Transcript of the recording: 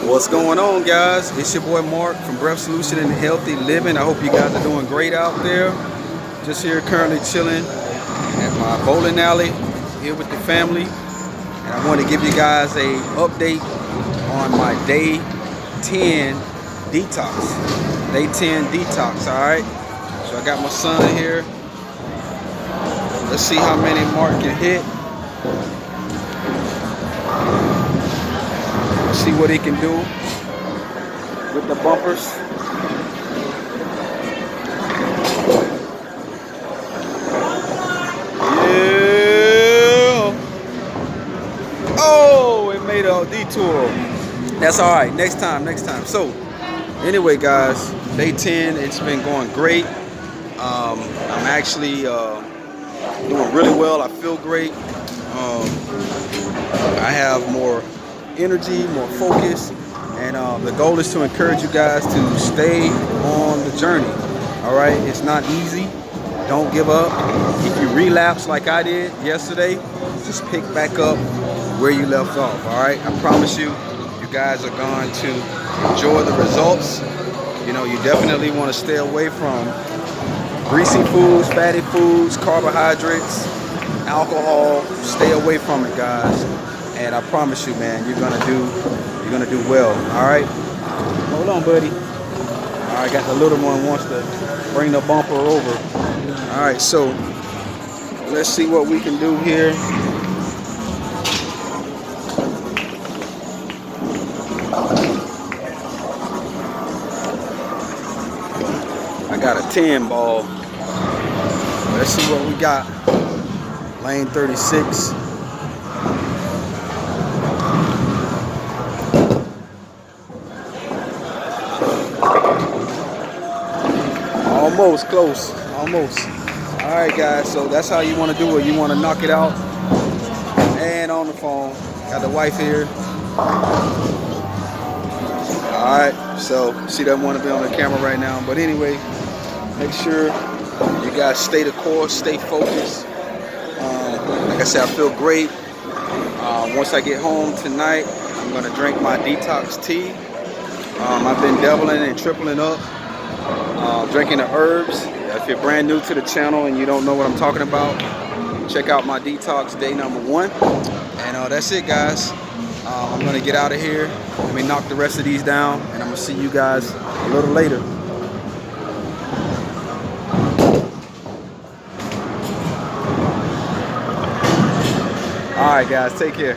What's going on, guys? It's your boy Mark from Breath Solution and Healthy Living. I hope you guys are doing great out there. Just here currently chilling at my bowling alley here with the family. And I want to give you guys a update on my day 10 detox. Day 10 detox, alright? So I got my son here. Let's see how many Mark can hit. See what he can do with the bumpers. Yeah. Oh, it made a detour. That's all right. Next time. So, anyway, guys, day 10. It's been going great. I'm actually doing really well. I feel great. I have more energy, more focus, and the goal is to encourage you guys to stay on the journey. All right, it's not easy. Don't give up. If you relapse like I did yesterday, just pick back up where you left off. All right, I promise you, you guys are going to enjoy the results. You know, you definitely want to stay away from greasy foods, fatty foods, carbohydrates, alcohol. Stay away from it, guys. And I promise you, man, you're gonna do well. All right, hold on, buddy. All right, got the little one wants to bring the bumper over. All right, so let's see what we can do here. I got a 10 ball. Let's see what we got. Lane 36. Almost close, almost. All right, guys, so that's how you want to do it. You want to knock it out. And on the phone, got the wife here. All right, so she doesn't want to be on the camera right now, but anyway, make sure you guys stay the course, stay focused. Like I said, I feel great. Once I get home tonight, I'm gonna drink my detox tea. I've been doubling and tripling up. Drinking the herbs. If you're brand new to the channel and you don't know what I'm talking about, check out my detox day number 1. And that's it, guys. I'm gonna get out of here. Let me knock the rest of these down, and I'm gonna see you guys a little later. All right, guys, take care.